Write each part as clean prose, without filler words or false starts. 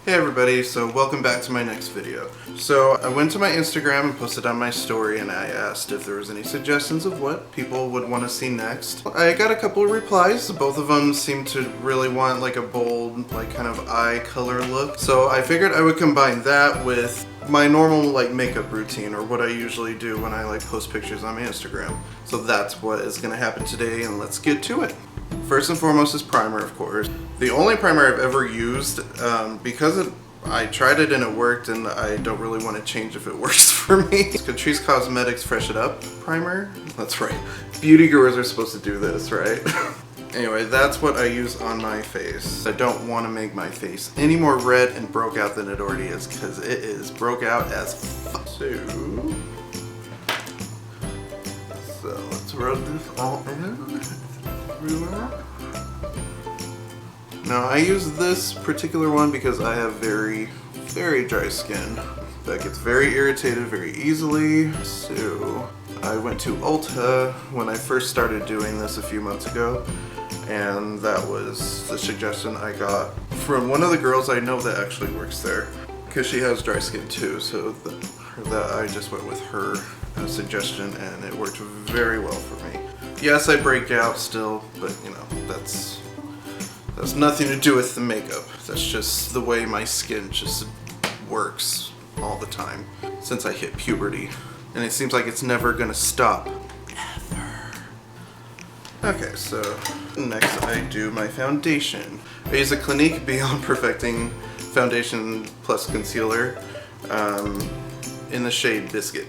Hey everybody, so welcome back to my next video. So I went to my Instagram and posted on my story and I asked if there was any suggestions of what people would want to see next. I got a couple of replies. Both of them seemed to really want like a bold, like kind of eye color look. So I figured I would combine that with my normal like makeup routine, or what I usually do when I like post pictures on my Instagram. So that's what is going to happen today, and let's get to it. First and foremost is primer, of course. The only primer I've ever used, because I tried it and it worked, and I don't really want to change if it works for me. It's Catrice Cosmetics Fresh It Up primer. That's right. Beauty gurus are supposed to do this, right? Anyway, that's what I use on my face. I don't want to make my face any more red and broke out than it already is, because it is broke out as fuck. So let's rub this all in. Now I use this particular one because I have very dry skin that gets very irritated very easily. So I went to Ulta when I first started doing this a few months ago, and that was the suggestion I got from one of the girls I know that actually works there, because she has dry skin too, so that I just went with her suggestion and it worked very well for me. Yes, I break out still, but you know, that's nothing to do with the makeup. That's just the way my skin just works all the time since I hit puberty. And it seems like it's never gonna stop. Ever. Okay, so next I do my foundation. I use a Clinique Beyond Perfecting Foundation Plus Concealer in the shade Biscuit.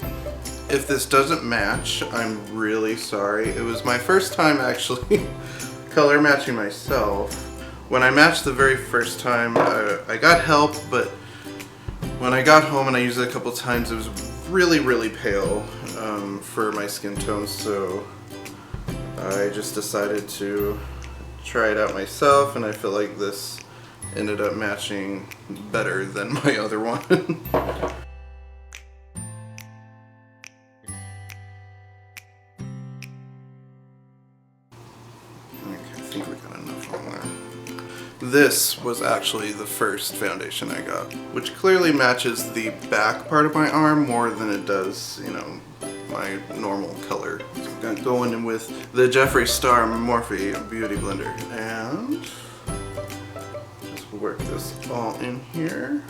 If this doesn't match, I'm really sorry. It was my first time actually color matching myself. When I matched the very first time, I got help, but when I got home and I used it a couple times, it was really pale for my skin tone, so I just decided to try it out myself, and I feel like this ended up matching better than my other one. This was actually the first foundation I got, which clearly matches the back part of my arm more than it does, you know, my normal color. So I'm gonna go in with the Jeffree Star Morphe Beauty Blender and just work this all in here.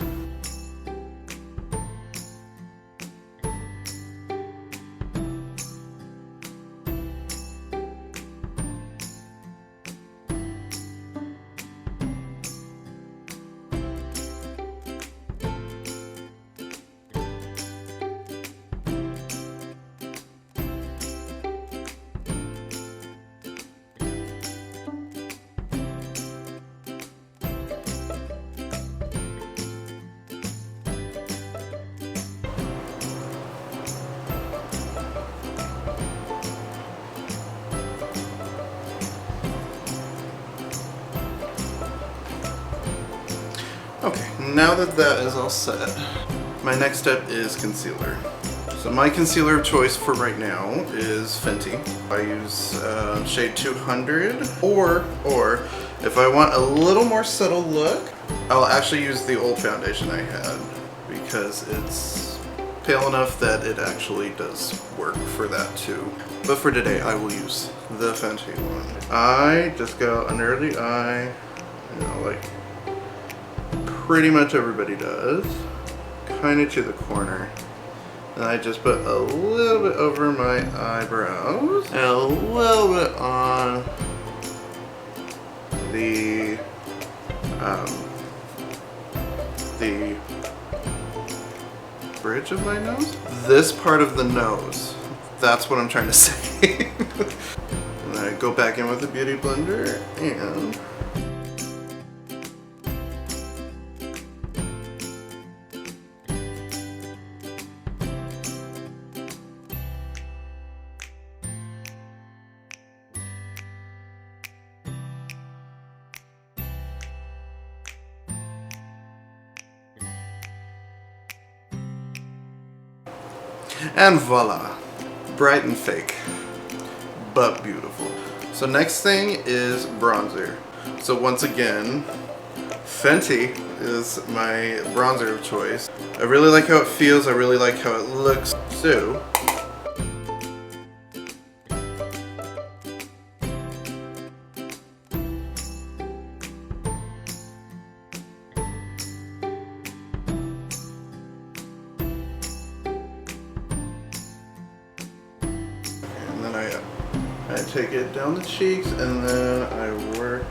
Okay, now that that is all set, my next step is concealer. So my concealer of choice for right now is Fenty. I use shade 200, or if I want a little more subtle look, I'll actually use the old foundation I had, because it's pale enough that it actually does work for that too. But for today, I will use the Fenty one. I just go under the eye, you know, like pretty much everybody does, kind of to the corner. And I just put a little bit over my eyebrows and a little bit on the bridge of my nose. This part of the nose, that's what I'm trying to say. And then I go back in with the Beauty Blender and voila, bright and fake, but beautiful. So next thing is bronzer. So once again, Fenty is my bronzer of choice. I really like how it feels, I really like how it looks. So, and then I take it down the cheeks, and then I work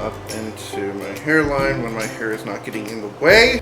up into my hairline when my hair is not getting in the way.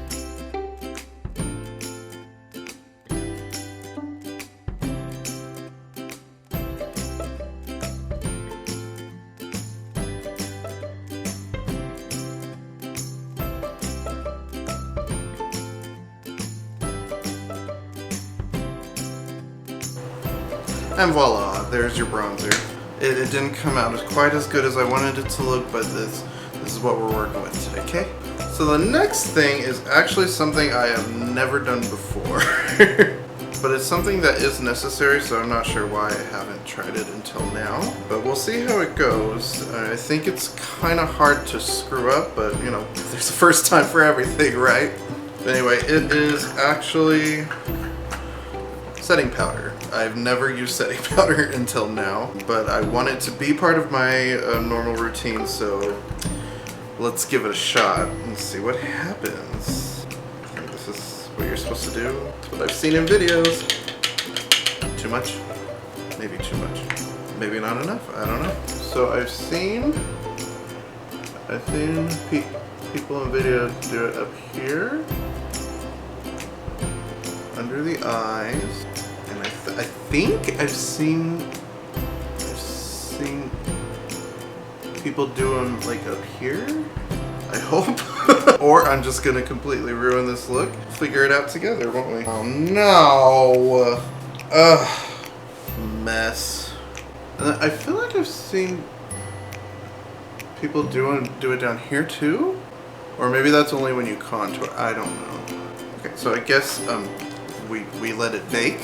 And voila, there's your bronzer. It didn't come out quite as good as I wanted it to look, but this is what we're working with today, okay? So the next thing is actually something I have never done before. But it's something that is necessary, so I'm not sure why I haven't tried it until now. But we'll see how it goes. I think it's kind of hard to screw up, but you know, there's a first time for everything, right? But anyway, it is actually setting powder. I've never used setting powder until now, but I want it to be part of my normal routine, so let's give it a shot and see what happens. I think this is what you're supposed to do. It's what I've seen in videos. Too much? Maybe too much. Maybe not enough? I don't know. So I've seen people in videos do it up here, under the eyes. I think I've seen people do them like up here, I hope. Or I'm just gonna completely ruin this look. Figure it out together, won't we? Oh no! Ugh. Mess. And I feel like I've seen people do it down here too? Or maybe that's only when you contour, I don't know. Okay, so I guess we let it bake.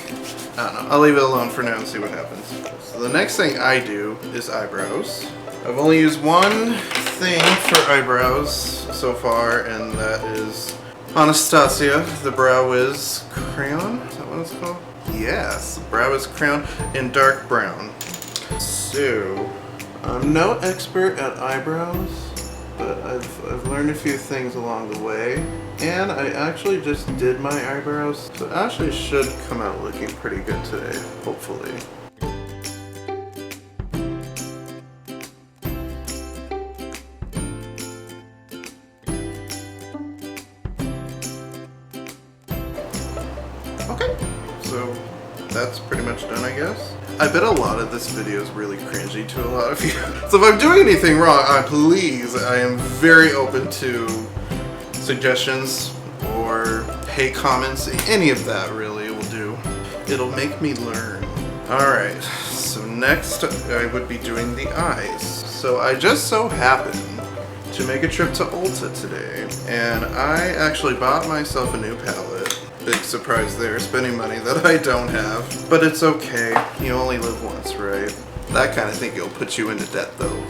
I don't know. I'll leave it alone for now and see what happens. So the next thing I do is eyebrows. I've only used one thing for eyebrows so far, and that is Anastasia, the Brow Wiz crayon. Is that what it's called? Yes, the Brow Wiz crayon in dark brown. So, I'm no expert at eyebrows, but I've learned a few things along the way. And I actually just did my eyebrows, so it actually should come out looking pretty good today, hopefully. Okay, so that's pretty much done, I guess. I bet a lot of this video is really cringy to a lot of you. So if I'm doing anything wrong, I am very open to suggestions or hate comments. Any of that really will do. It'll make me learn. Alright, so next I would be doing the eyes. So I just so happened to make a trip to Ulta today, and I actually bought myself a new palette. Big surprise there, spending money that I don't have. But it's okay, you only live once, right? That kind of thing will put you into debt though,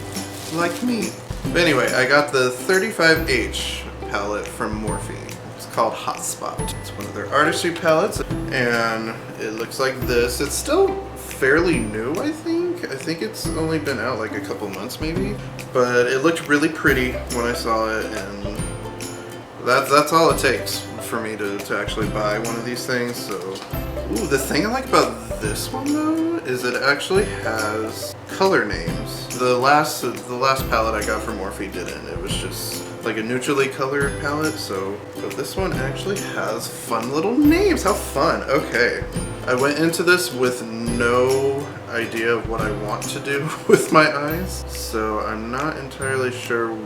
like me. But anyway, I got the 35H palette from Morphe. It's called Hotspot. It's one of their Artistry palettes, and it looks like this. It's still fairly new, I think. I think it's only been out like a couple months maybe, but it looked really pretty when I saw it, and that's all it takes for me to actually buy one of these things. So, ooh, the thing I like about this one though is it actually has color names. The last palette I got from Morphe didn't. It was just like a neutrally colored palette, but this one actually has fun little names. How fun. Okay. I went into this with no idea of what I want to do with my eyes, so I'm not entirely sure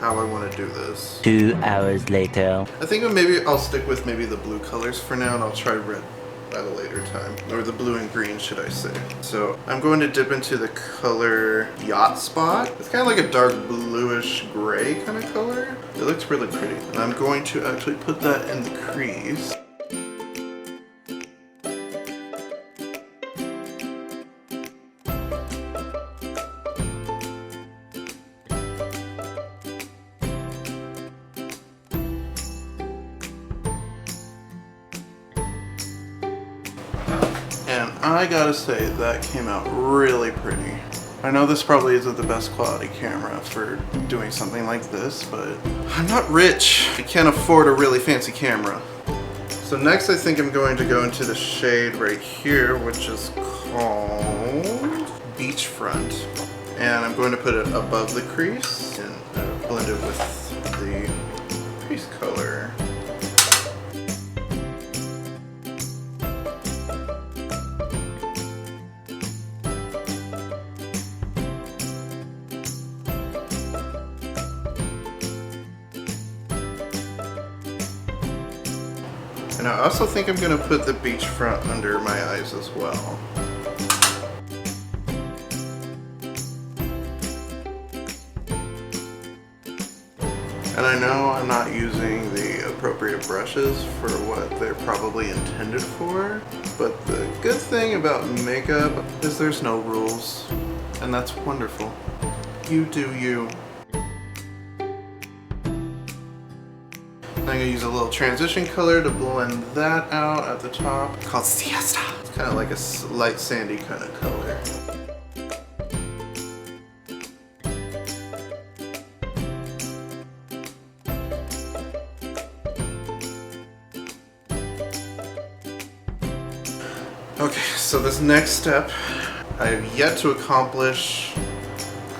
how I want to do this. 2 hours later. I think maybe I'll stick with maybe the blue colors for now, and I'll try red at a later time. Or the blue and green, should I say. So I'm going to dip into the color Yacht Spot. It's kind of like a dark bluish gray kind of color. It looks really pretty. And I'm going to actually put that in the crease. I gotta say, that came out really pretty. I know this probably isn't the best quality camera for doing something like this, but I'm not rich. I can't afford a really fancy camera. So next I think I'm going to go into the shade right here, which is called Beachfront. And I'm going to put it above the crease and blend it with the crease color. And I also think I'm going to put the beachfront under my eyes as well. And I know I'm not using the appropriate brushes for what they're probably intended for, but the good thing about makeup is there's no rules, and that's wonderful. You do you. I'm going to use a little transition color to blend that out at the top, called Siesta. It's kind of like a light sandy kind of color. Okay, so this next step I have yet to accomplish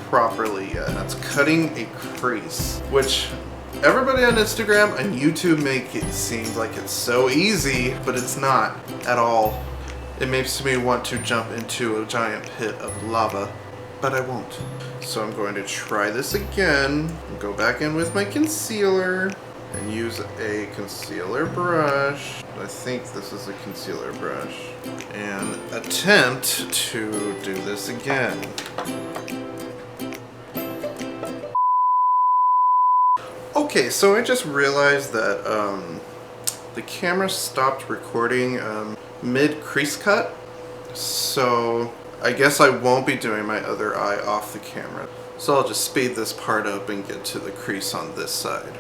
properly yet. That's cutting a crease, which everybody on Instagram and YouTube make it seem like it's so easy, but it's not at all. It makes me want to jump into a giant pit of lava, but I won't. So I'm going to try this again, go back in with my concealer, and use a concealer brush. I think this is a concealer brush. And attempt to do this again. Okay, so I just realized that the camera stopped recording mid-crease cut. So I guess I won't be doing my other eye off the camera. So I'll just speed this part up and get to the crease on this side.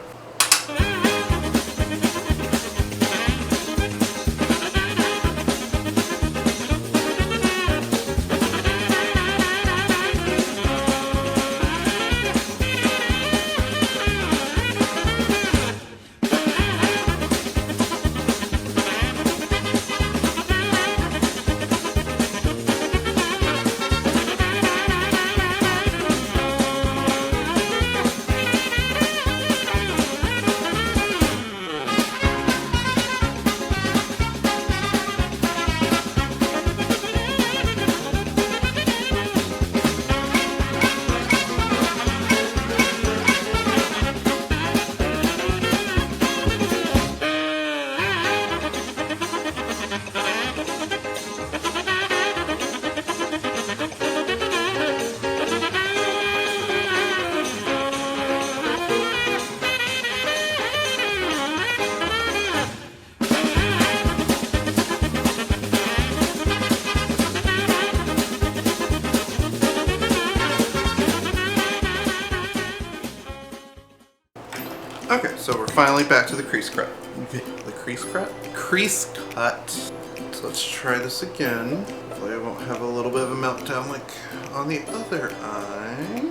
Okay, so we're finally back to the crease cut. The crease cut? Crease cut. So let's try this again. Hopefully I won't have a little bit of a meltdown like on the other eye.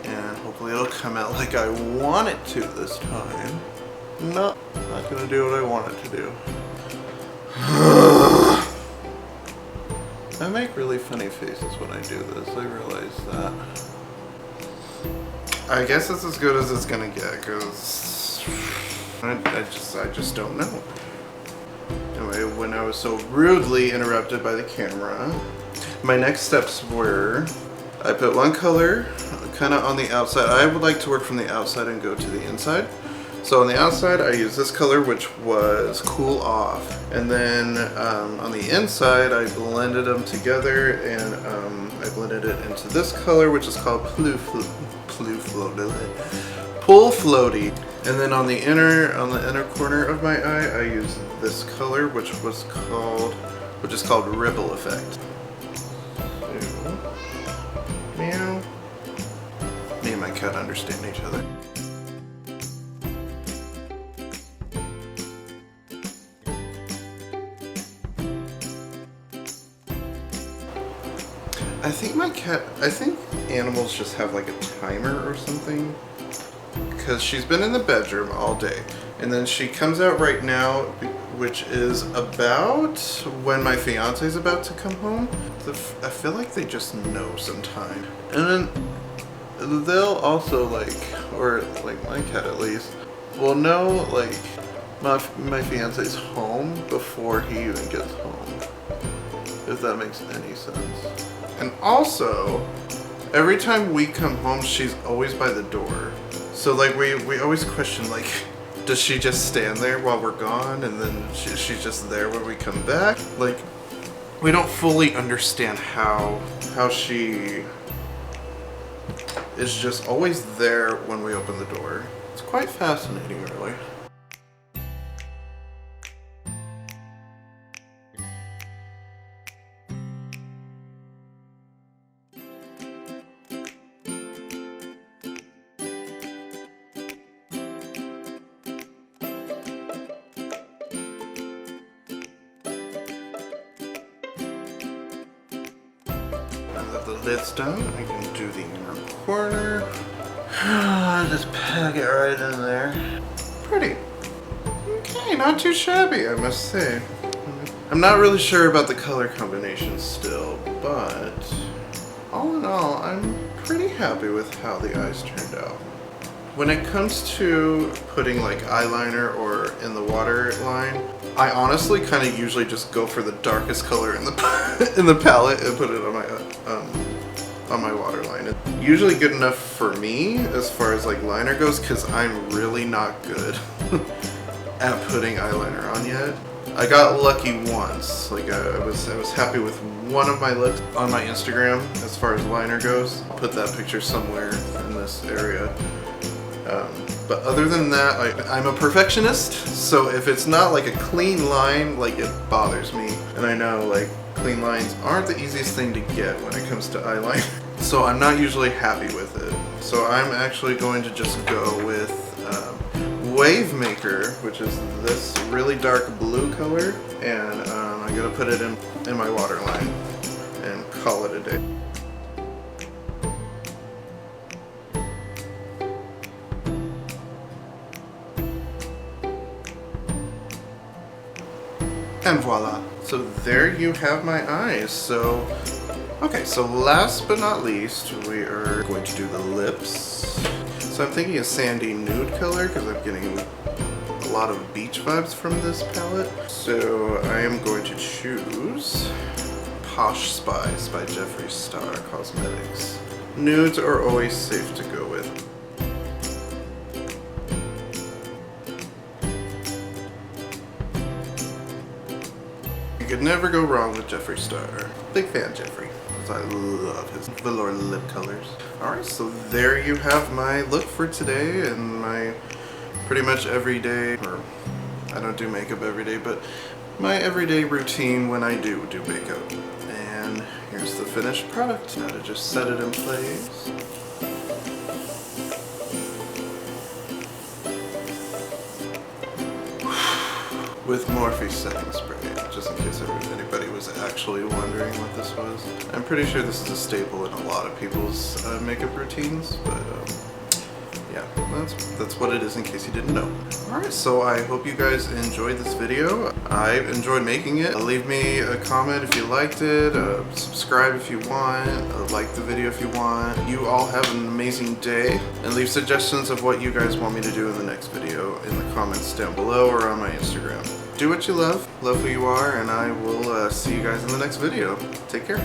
And hopefully it'll come out like I want it to this time. No, not gonna do what I want it to do. I make really funny faces when I do this, I realize that. I guess it's as good as it's gonna get, because I just don't know. Anyway, when I was so rudely interrupted by the camera, my next steps were, I put one color kind of on the outside. I would like to work from the outside and go to the inside. So on the outside, I used this color, which was Cool Off. And then on the inside, I blended them together, and I blended it into this color, which is called Pull Floaty. And then on the inner corner of my eye, I used this color, which is called Ripple Effect. So, meow. Me and my cat understand each other. my cat, I think animals just have like a timer or something. Because she's been in the bedroom all day. And then she comes out right now, which is about when my fiance's about to come home. I feel like they just know sometime. And then they'll also like, or like my cat at least, will know like my fiance's home before he even gets home. If that makes any sense. And also, every time we come home, she's always by the door. So like we always question like, does she just stand there while we're gone and then she's just there when we come back? Like, we don't fully understand how she is just always there when we open the door. It's quite fascinating, really. Now that the lid's done, I can do the inner corner. Just pack it right in there. Pretty. Okay, not too shabby, I must say. I'm not really sure about the color combination still, but all in all, I'm pretty happy with how the eyes turned out. When it comes to putting like eyeliner or in the waterline, I honestly kind of usually just go for the darkest color in the in the palette and put it on my waterline. It's usually good enough for me as far as like liner goes, because I'm really not good at putting eyeliner on yet. I got lucky once. Like I was happy with one of my lips on my Instagram as far as liner goes. I'll put that picture somewhere in this area. But other than that, I'm a perfectionist, so if it's not like a clean line, like it bothers me. And I know like clean lines aren't the easiest thing to get when it comes to eyeliner. So I'm not usually happy with it. So I'm actually going to just go with Wave Maker, which is this really dark blue color, and I'm gonna put it in my waterline and call it a day. And voila. So there you have my eyes. So, okay, so last but not least, we are going to do the lips. So I'm thinking a sandy nude color because I'm getting a lot of beach vibes from this palette. So I am going to choose Posh Spice by Jeffree Star Cosmetics. Nudes are always safe to go with. You could never go wrong with Jeffree Star. Big fan, Jeffree. I love his velour lip colors. Alright, so there you have my look for today and my pretty much everyday, or I don't do makeup every day, but my everyday routine when I do makeup. And here's the finished product. Now to just set it in place. With Morphe setting spray, just in case anybody was actually wondering what this was. I'm pretty sure this is a staple in a lot of people's makeup routines, but yeah, that's what it is in case you didn't know. Alright, so I hope you guys enjoyed this video. I enjoyed making it. Leave me a comment if you liked it, subscribe if you want, like the video if you want. You all have an amazing day, and leave suggestions of what you guys want me to do in the next video in the comments down below or on my Instagram. Do what you love who you are, and I will see you guys in the next video. Take care.